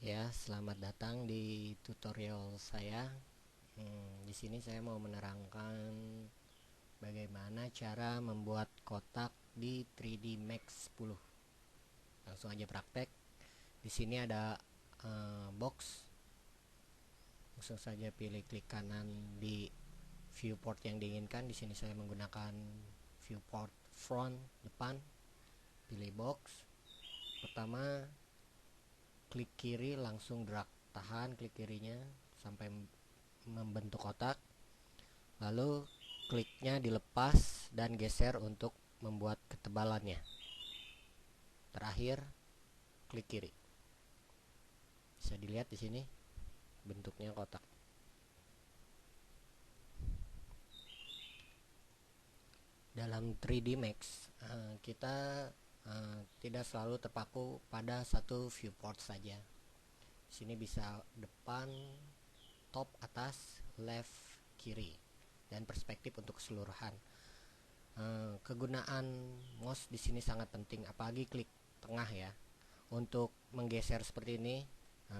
Ya, selamat datang di tutorial saya. Di sini saya mau menerangkan bagaimana cara membuat kotak di 3D Max 10. Langsung aja praktek. Di sini ada box. Langsung saja pilih klik kanan di viewport yang diinginkan. Di sini saya menggunakan viewport front depan. Pilih box. Pertama, klik kiri, langsung drag, tahan klik kirinya sampai membentuk kotak, lalu kliknya dilepas dan geser untuk membuat ketebalannya. Terakhir klik kiri. Bisa dilihat di sini bentuknya kotak. Dalam 3D Max kita tidak selalu terpaku pada satu viewport saja. Sini bisa depan, top, atas, left, kiri, dan perspektif untuk keseluruhan. Kegunaan mouse di sini sangat penting, apalagi klik tengah ya. Untuk menggeser seperti ini,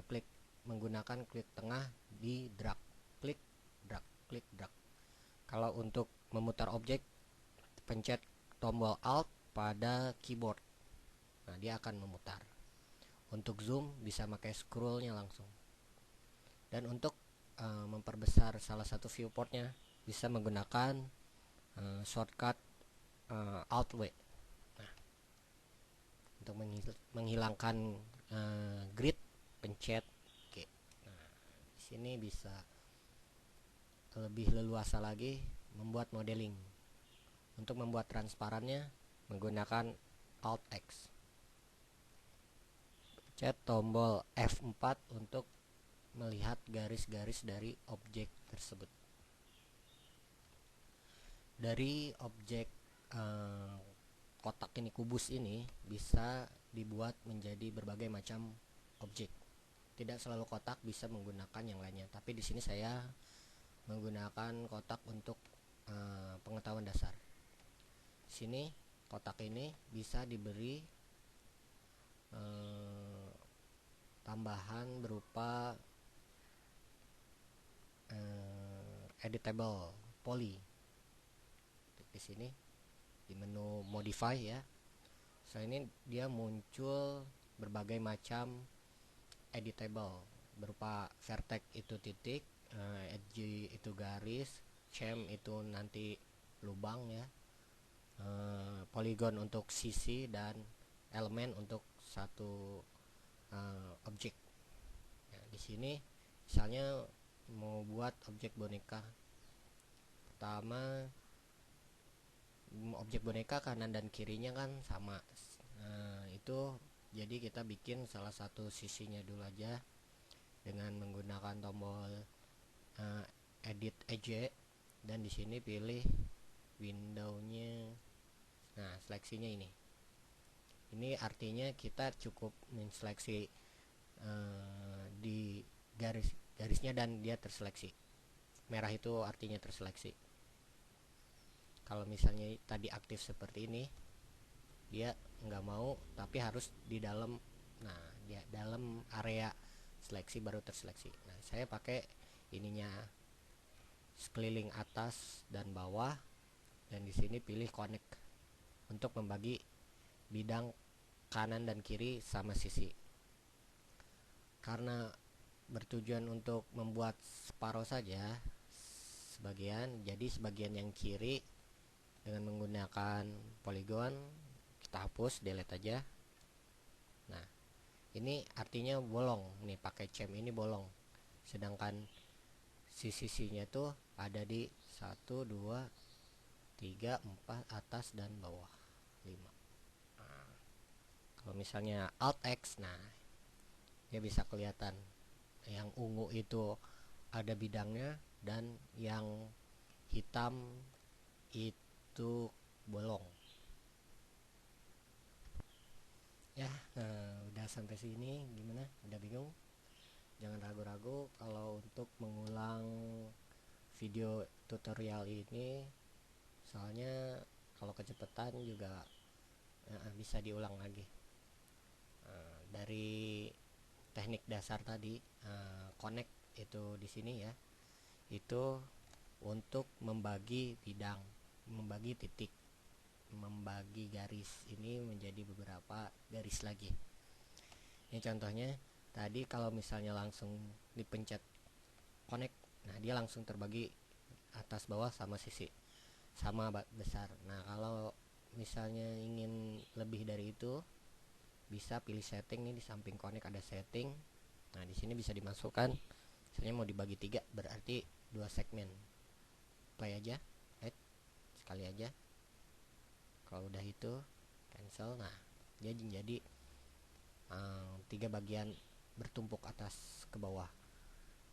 klik menggunakan klik tengah di drag, klik drag, klik drag. Kalau untuk memutar objek, pencet tombol Alt pada keyboard. Nah, dia akan memutar. Untuk zoom bisa pakai scrollnya langsung. Dan untuk memperbesar salah satu viewportnya bisa menggunakan shortcut Alt W. Nah, untuk menghilangkan grid, pencet G. Nah, di sini bisa lebih leluasa lagi membuat modeling. Untuk membuat transparannya menggunakan Alt X. Pencet tombol F4 untuk melihat garis-garis dari objek tersebut. Dari objek kotak ini, kubus ini bisa dibuat menjadi berbagai macam objek. Tidak selalu kotak, bisa menggunakan yang lainnya. Tapi di sini saya menggunakan kotak untuk pengetahuan dasar. Sini kotak ini bisa diberi tambahan berupa editable poly. Di sini di menu modify ya. Setelah ini dia muncul berbagai macam editable berupa vertex itu titik, edge itu garis, chem itu nanti lubang ya, polygon untuk sisi, dan elemen untuk satu objek. Nah, di sini misalnya mau buat objek boneka. Pertama, objek boneka kanan dan kirinya kan sama. Itu jadi kita bikin salah satu sisinya dulu aja dengan menggunakan tombol edit edge, dan di sini pilih windownya. Nah, seleksinya ini artinya kita cukup menseleksi di garisnya dan dia terseleksi. Merah itu artinya terseleksi. Kalau misalnya tadi aktif seperti ini, dia nggak mau, tapi harus di dalam. Nah, dia dalam area seleksi baru terseleksi. Nah, saya pakai ininya sekeliling atas dan bawah, dan di sini pilih connect untuk membagi bidang kanan dan kiri sama sisi. Karena bertujuan untuk membuat separuh saja sebagian, jadi sebagian yang kiri dengan menggunakan polygon kita hapus, delete aja. Nah, ini artinya bolong nih, pakai chem ini bolong, sedangkan sisi-sisinya tuh ada di 1, 2, 3, 4, atas dan bawah 5. Nah, kalau misalnya Alt X, nah dia bisa kelihatan yang ungu itu ada bidangnya, dan yang hitam itu bolong ya. Udah sampai sini gimana? Udah bingung? Jangan ragu-ragu kalau untuk mengulang video tutorial ini, soalnya kalau kecepatan juga bisa diulang lagi. Dari teknik dasar tadi, connect itu di sini ya, itu untuk membagi bidang, membagi titik, membagi garis ini menjadi beberapa garis lagi. Ini contohnya tadi kalau misalnya langsung dipencet connect, nah dia langsung terbagi atas bawah sama sisi sama besar. Nah kalau misalnya ingin lebih dari itu, bisa pilih setting nih, di samping connect ada setting. Nah di sini bisa dimasukkan misalnya mau dibagi 3, berarti 2 segmen. Play aja, add sekali aja. Kalau udah itu cancel. Nah dia jadi 3 bagian bertumpuk atas ke bawah.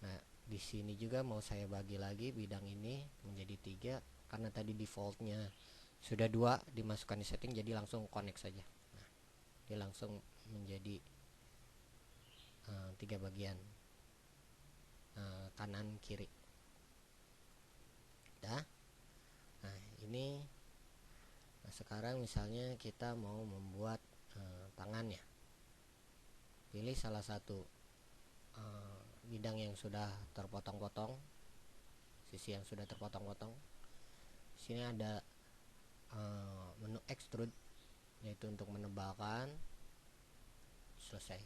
Nah di sini juga mau saya bagi lagi bidang ini menjadi 3, karena tadi defaultnya sudah 2 dimasukkan di setting, jadi langsung connect saja. Nah dia langsung menjadi 3 bagian, kanan kiri. Dah. Nah ini, nah sekarang misalnya kita mau membuat tangannya, pilih salah satu bidang yang sudah terpotong-potong, sisi yang sudah terpotong-potong. Sini ada menu extrude, yaitu untuk menebalkan. Selesai.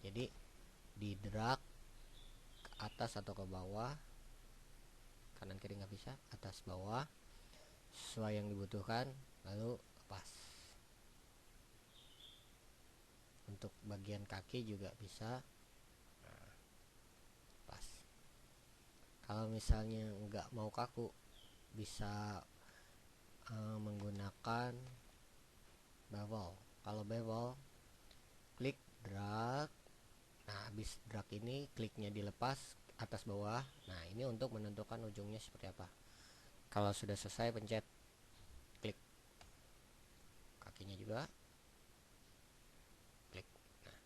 Jadi di drag ke atas atau ke bawah, kanan kiri nggak bisa, atas bawah sesuai yang dibutuhkan, lalu lepas. Untuk bagian kaki juga bisa, nah, pas. Kalau misalnya nggak mau kaku, bisa menggunakan bevel. Kalau bevel, klik drag. Nah habis drag ini kliknya dilepas atas bawah. Nah ini untuk menentukan ujungnya seperti apa. Kalau sudah selesai pencet klik kakinya juga, klik. Nah,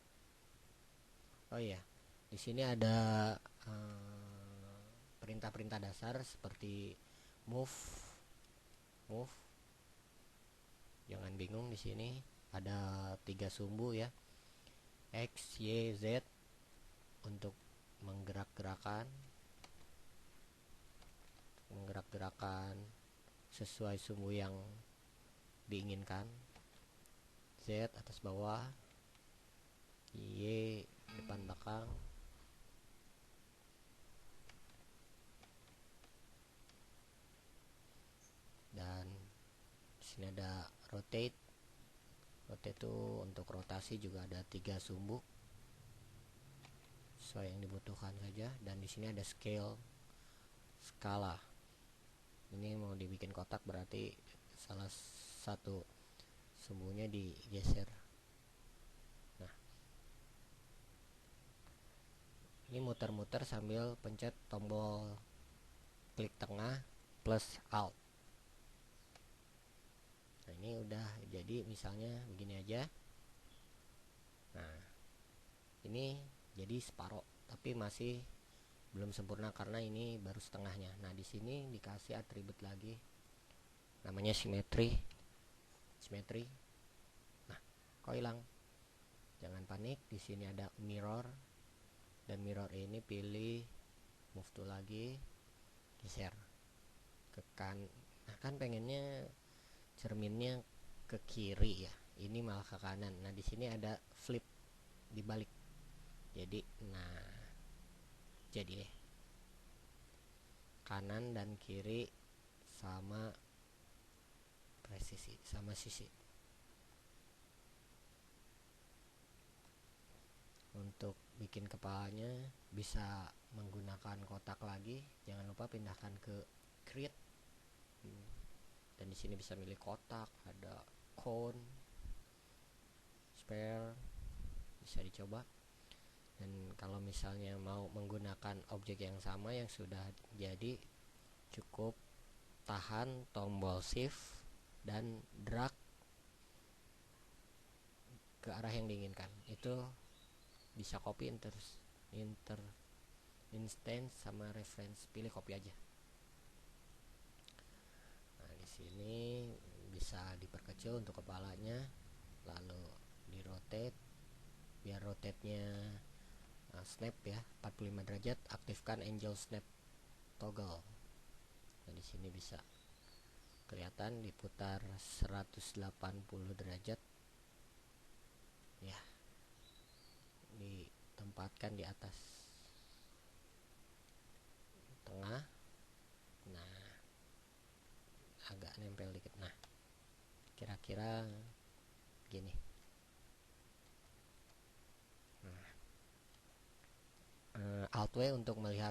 oh iya, di sini ada perintah-perintah dasar seperti move. Jangan bingung, di sini ada 3 sumbu ya, X, Y, Z untuk menggerak-gerakan sesuai sumbu yang diinginkan. Z atas bawah, Y depan belakang, dan di sini ada rotate. Rotate itu untuk rotasi juga ada 3 sumbu sesuai yang dibutuhkan saja. Dan di sini ada skala. Ini mau dibikin kotak, berarti salah satu sumbunya digeser. Nah ini muter-muter sambil pencet tombol klik tengah plus alt. Nah ini udah jadi, misalnya begini aja. Nah ini jadi separoh, tapi masih belum sempurna karena ini baru setengahnya. Nah di sini dikasih atribut lagi, namanya simetri. Nah kok hilang? Jangan panik, di sini ada mirror, dan mirror ini pilih move to lagi, geser ke kan. Nah kan pengennya cerminnya ke kiri ya, ini malah ke kanan. Nah di sini ada flip, dibalik. Jadi jadi deh kanan dan kiri sama presisi, sama sisi. Untuk bikin kepalanya bisa menggunakan kotak lagi, jangan lupa pindahkan ke create. Dan di sini bisa milih kotak, ada cone, sphere, bisa dicoba. Dan kalau misalnya mau menggunakan objek yang sama yang sudah jadi, cukup tahan tombol shift dan drag ke arah yang diinginkan. Itu bisa copy instance sama reference, pilih copy aja. Nah di sini bisa diperkecil untuk kepalanya, lalu di rotate biar rotate-nya snap ya, 45 derajat, aktifkan angel snap toggle. Nah di sini bisa kelihatan diputar 180 derajat ya, ditempatkan di atas tengah. Nah agak nempel dikit. Nah kira-kira gini. Alt W untuk melihat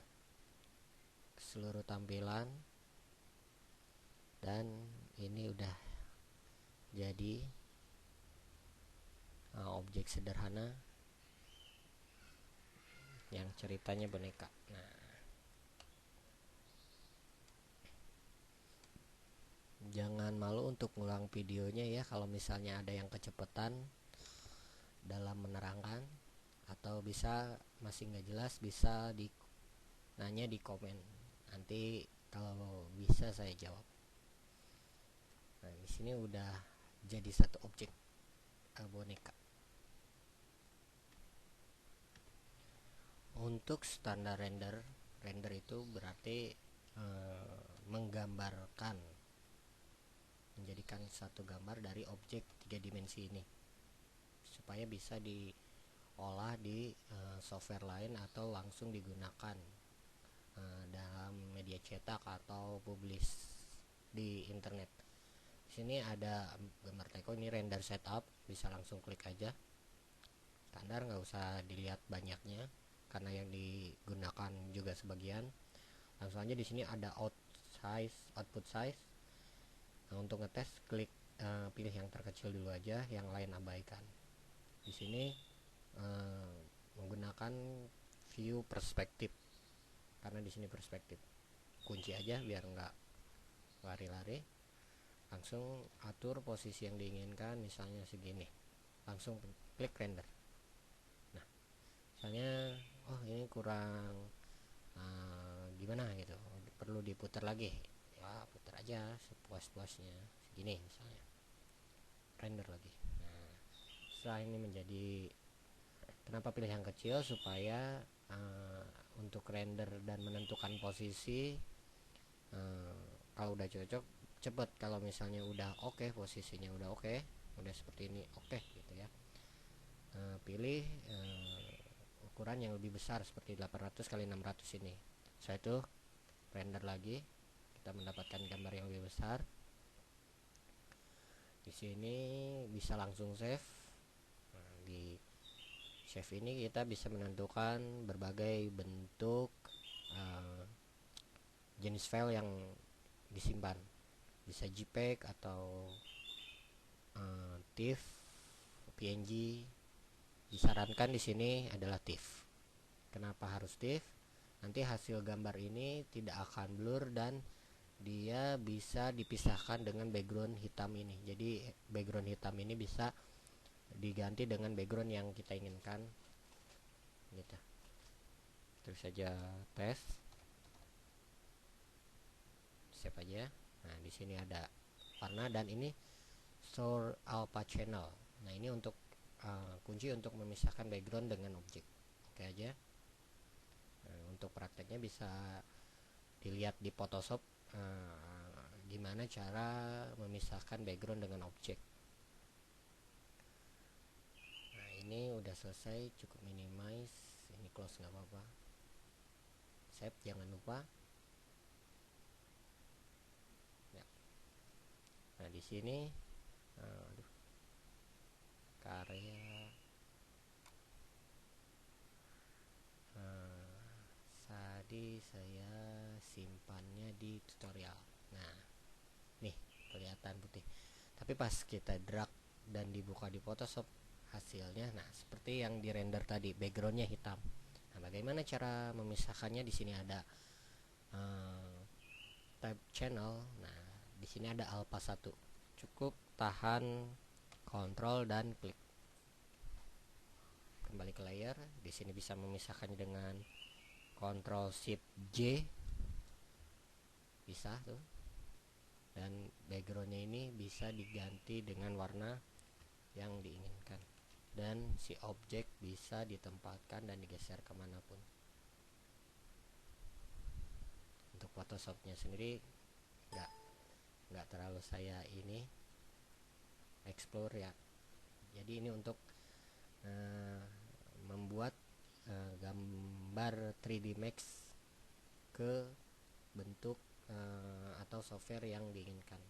seluruh tampilan, dan ini udah jadi objek sederhana yang ceritanya boneka. Nah jangan malu untuk ngulang videonya ya kalau misalnya ada yang kecepatan dalam menerangkan, atau bisa masih nggak jelas bisa nanya di komen, nanti kalau bisa saya jawab. Nah di sini udah jadi satu objek boneka. Untuk standar render itu berarti menggambarkan, menjadikan satu gambar dari objek 3 dimensi ini supaya bisa diolah di software lain atau langsung digunakan dalam media cetak atau publish di internet. Di sini ada gambar teko, ini render setup, bisa langsung klik aja. Standar, nggak usah dilihat banyaknya karena yang digunakan juga sebagian. Langsung aja di sini ada output size. Nah, untuk ngetes klik pilih yang terkecil dulu aja, yang lain abaikan. Di sini menggunakan view perspektif karena di sini perspektif. Kunci aja biar nggak lari-lari. Langsung atur posisi yang diinginkan, misalnya segini. Langsung klik render. Nah, misalnya ini kurang gimana gitu, perlu diputar lagi. Ya, putar aja sepuas-puasnya. Segini misalnya. Render lagi. Nah, setelah ini menjadi, kenapa pilih yang kecil, supaya untuk render dan menentukan posisi kalau udah cocok cepet. Kalau misalnya udah oke, posisinya udah oke, udah seperti ini oke gitu ya, pilih ukuran yang lebih besar seperti 800 x 600 ini. Setelah itu render lagi, kita mendapatkan gambar yang lebih besar. Di sini bisa langsung save. Nah, di save ini kita bisa menentukan berbagai bentuk jenis file yang disimpan, bisa JPEG atau TIFF, PNG. Disarankan di sini adalah TIFF. Kenapa harus TIFF? Nanti hasil gambar ini tidak akan blur dan dia bisa dipisahkan dengan background hitam ini. Jadi background hitam ini bisa diganti dengan background yang kita inginkan. Gitu. Terus saja tes. Save aja. Nah, di sini ada warna dan ini show alpha channel. Nah, ini untuk kunci untuk memisahkan background dengan objek. Oke aja. Nah, untuk prakteknya bisa dilihat di Photoshop gimana cara memisahkan background dengan objek. Nah, ini udah selesai, cukup minimize, ini close nggak apa-apa. Save jangan lupa. Ya. Nah, di sini karya tadi saya simpannya di tutorial. Nah, nih kelihatan putih. Tapi pas kita drag dan dibuka di Photoshop hasilnya, nah seperti yang di render tadi, backgroundnya hitam. Nah, bagaimana cara memisahkannya? Di sini ada tab channel. Nah, di sini ada alpha 1. Cukup tahan Ctrl dan klik. Kembali ke layer. Di sini bisa memisahkannya dengan Ctrl Shift J. Bisa tuh. Dan backgroundnya ini bisa diganti dengan warna yang diinginkan. dan si objek bisa ditempatkan dan digeser kemanapun. Untuk Photoshopnya sendiri nggak terlalu saya ini explore ya. Jadi ini untuk membuat gambar 3D Max ke bentuk atau software yang diinginkan.